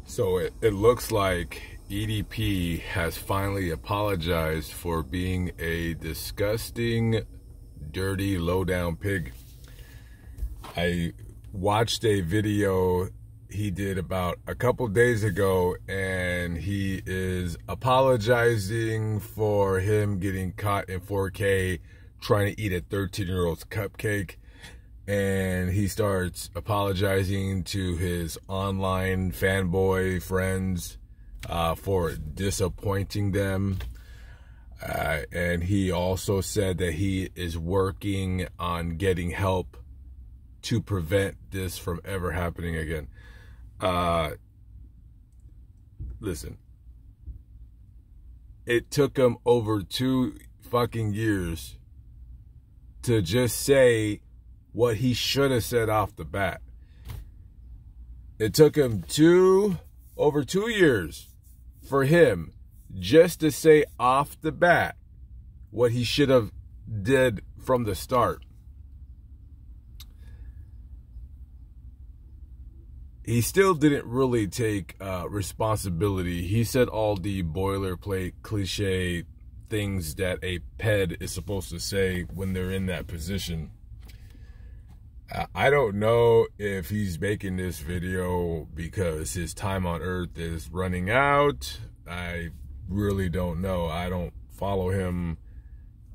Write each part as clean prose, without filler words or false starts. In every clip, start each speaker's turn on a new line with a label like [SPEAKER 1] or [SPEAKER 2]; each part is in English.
[SPEAKER 1] So it looks like EDP has finally apologized for being a disgusting, dirty, low-down pig. I watched a video he did about a couple days ago, and he is apologizing for him getting caught in 4K trying to eat a 13-year-old's cupcake. And he starts apologizing to his online fanboy friends for disappointing them. And he also said that he is working on getting help to prevent this from ever happening again. Listen, it took him over 2 fucking years to just say what he should have said off the bat. It took him over 2 years for him just to say off the bat what he should have did from the start. He still didn't really take responsibility. He said all the boilerplate cliche things that a ped is supposed to say when they're in that position. I don't know if he's making this video because his time on Earth is running out. I really don't know. I don't follow him.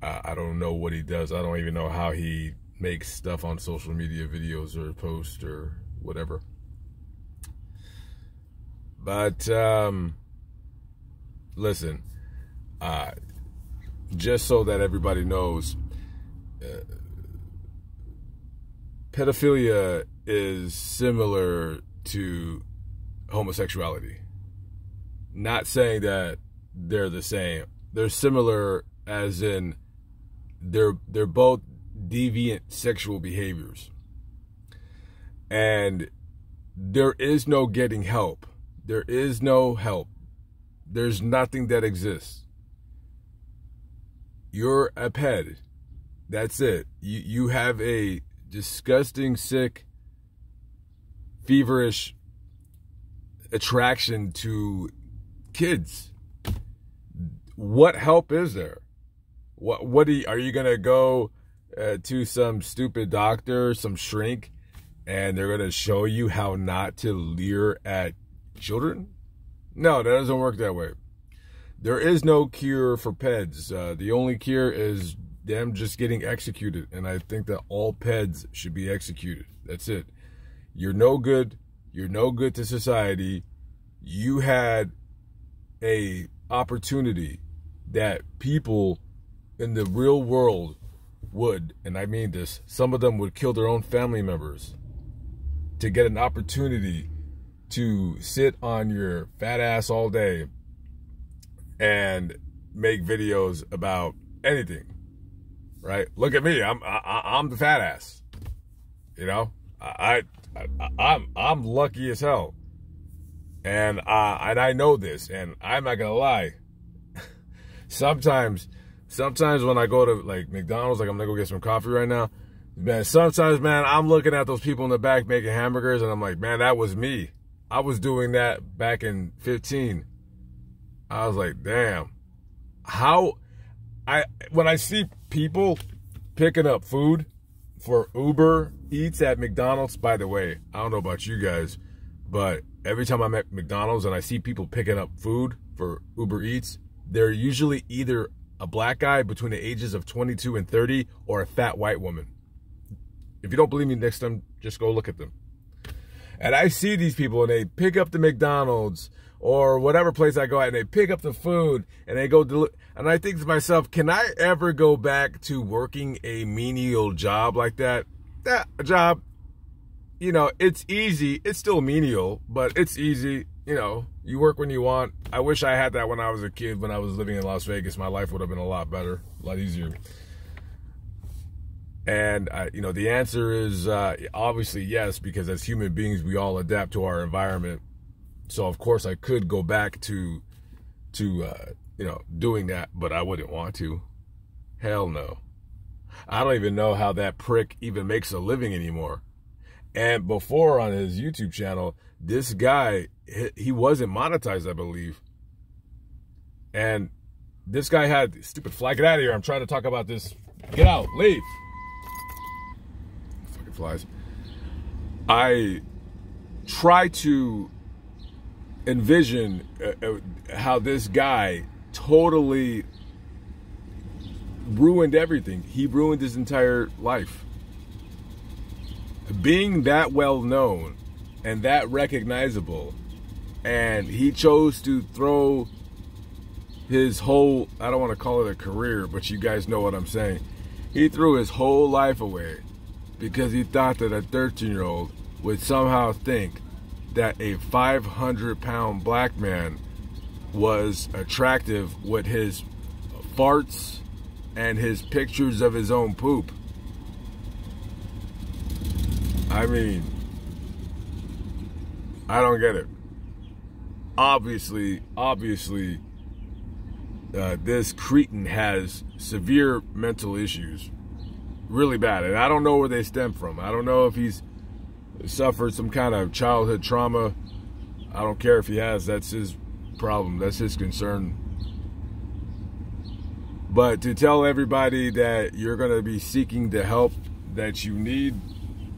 [SPEAKER 1] I don't know what he does. I don't even know how he makes stuff on social media, videos or posts or whatever. But listen, just so that everybody knows, pedophilia is similar to homosexuality. Not saying that they're the same. They're similar as in they're both deviant sexual behaviors. And there is no getting help. There is no help. There's nothing that exists. You're a ped. That's it. You have a disgusting, sick, feverish attraction to kids. What help is there? Are you gonna go to some stupid doctor, some shrink, and they're gonna show you how not to leer at children? No, that doesn't work that way. There is no cure for peds. The only cure is them just getting executed, and I think that all peds should be executed. That's it. You're no good. You're no good to society. You had a opportunity that people in the real world would, and I mean this, some of them would kill their own family members to get an opportunity to sit on your fat ass all day and make videos about anything. Right? Look at me. I'm the fat ass. You know? I'm lucky as hell. And I know this, and I'm not gonna lie. Sometimes when I go to like McDonald's, like I'm gonna go get some coffee right now, man, sometimes, man, I'm looking at those people in the back making hamburgers, and I'm like, man, that was me. I was doing that back in 15. I was like, damn. When I see people picking up food for Uber Eats at McDonald's, by the way, I don't know about you guys, but every time I'm at McDonald's and I see people picking up food for Uber Eats, they're usually either a black guy between the ages of 22 and 30 or a fat white woman. If you don't believe me, next time, just go look at them. And I see these people and they pick up the McDonald's or whatever place I go at, and they pick up the food and they go and I think to myself, can I ever go back to working a menial job like that? That job, you know, it's easy. It's still menial, but it's easy. You know, you work when you want. I wish I had that when I was a kid, when I was living in Las Vegas. My life would have been a lot better, a lot easier. And, you know, the answer is obviously yes, because as human beings, we all adapt to our environment. So, of course, I could go back to you know, doing that, but I wouldn't want to. Hell no. I don't even know how that prick even makes a living anymore. And before on his YouTube channel, this guy, he wasn't monetized, I believe. And this guy had, stupid fly, get out of here. I'm trying to talk about this. Get out, leave. Fucking flies. I try to envision how this guy totally ruined everything. He ruined his entire life. Being that well known and that recognizable, and he chose to throw his whole, I don't want to call it a career, but you guys know what I'm saying. He threw his whole life away because he thought that a 13-year-old would somehow think that a 500-pound black man was attractive with his farts and his pictures of his own poop. I mean, I don't get it. Obviously, this cretin has severe mental issues, really bad, and I don't know where they stem from. I don't know if he's suffered some kind of childhood trauma. I don't care if he has. That's his problem. That's his concern. But to tell everybody that you're going to be seeking the help that you need,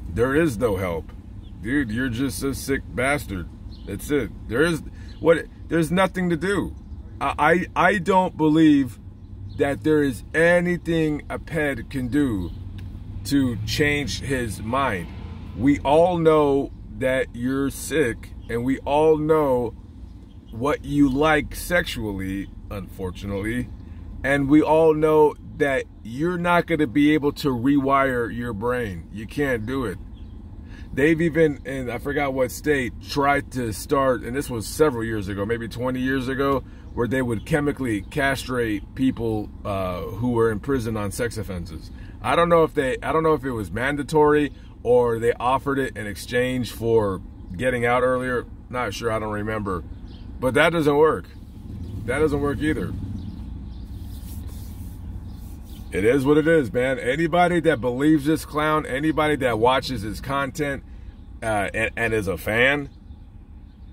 [SPEAKER 1] there is no help. Dude, you're just a sick bastard. That's it. There's nothing to do. I don't believe that there is anything a ped can do to change his mind. We all know that you're sick, and we all know what you like sexually, unfortunately, and we all know that you're not going to be able to rewire your brain. You can't do it. They've even, in I forgot what state, tried to start, and this was several years ago, maybe 20 years ago, where they would chemically castrate people who were in prison on sex offenses. I don't know if it was mandatory or they offered it in exchange for getting out earlier. Not sure, I don't remember. But that doesn't work. That doesn't work either. It is what it is, man. Anybody that believes this clown, anybody that watches his content and is a fan,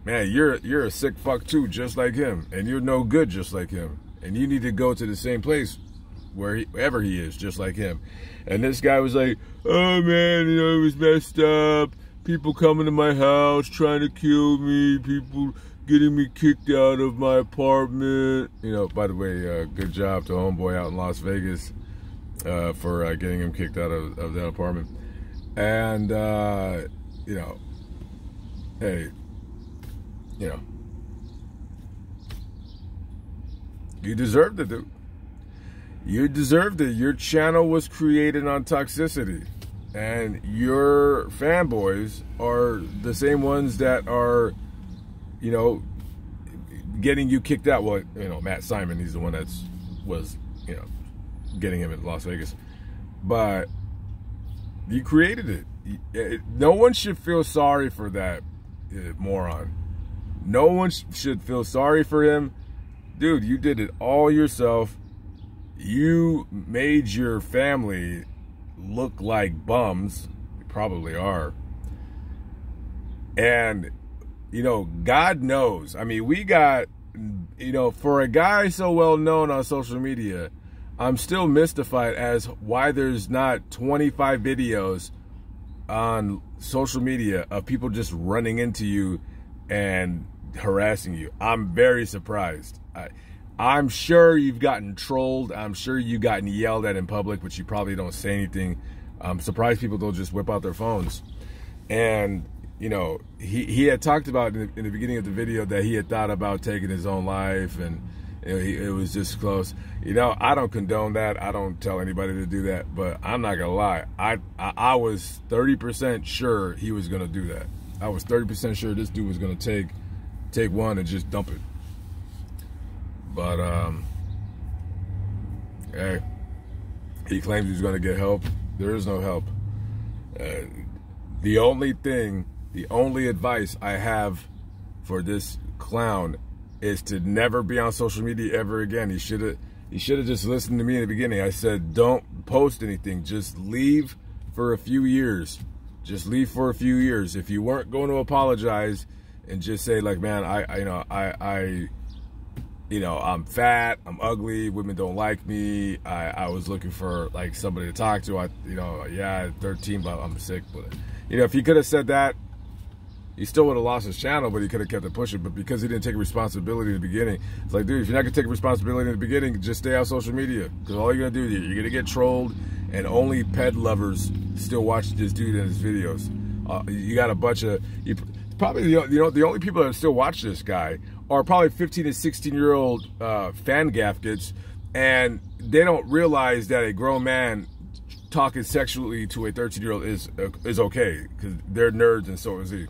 [SPEAKER 1] man, you're a sick fuck too, just like him. And you're no good just like him. And you need to go to the same place wherever he is, just like him. And this guy was like, oh man, you know, it was messed up. People coming to my house trying to kill me. People getting me kicked out of my apartment. You know, by the way, good job to homeboy out in Las Vegas for getting him kicked out of that apartment. And, you know, hey, you know, you deserved it, dude. You deserved it. Your channel was created on toxicity. And your fanboys are the same ones that are, you know, getting you kicked out. Well, you know, Matt Simon, he's the one was, you know, getting him in Las Vegas. But you created it. No one should feel sorry for that moron. No one should feel sorry for him. Dude, you did it all yourself. You made your family look like bums. You probably are. And, you know, God knows. I mean, we got, you know, for a guy so well known on social media, I'm still mystified as why there's not 25 videos on social media of people just running into you and harassing you. I'm very surprised. I'm sure you've gotten trolled. I'm sure you've gotten yelled at in public, but you probably don't say anything. I'm surprised people don't just whip out their phones. And, you know, he had talked about in the beginning of the video that he had thought about taking his own life, and you know, it was just close. You know, I don't condone that. I don't tell anybody to do that, but I'm not gonna lie. I was 30% sure he was gonna do that. I was 30% sure this dude was gonna take one and just dump it. But hey, he claims he's gonna get help. There is no help. The only advice I have for this clown is to never be on social media ever again. He should have just listened to me in the beginning. I said, don't post anything. Just leave for a few years. Just leave for a few years. If you weren't going to apologize and just say like, man, I'm fat, I'm ugly, women don't like me, I was looking for like somebody to talk to, yeah, 13, but I'm sick. But if he could have said that, he still would have lost his channel, but he could have kept it pushing. But because he didn't take responsibility in the beginning, it's like, dude, if you're not gonna take responsibility in the beginning, just stay off social media. Because all you're gonna do, you're gonna get trolled, and only ped lovers still watch this dude and his videos. You got a bunch of, probably the only people that still watch this guy are probably 15 and 16-year-old fan gaffkets, and they don't realize that a grown man talking sexually to a 13-year-old is okay, because they're nerds and so is he.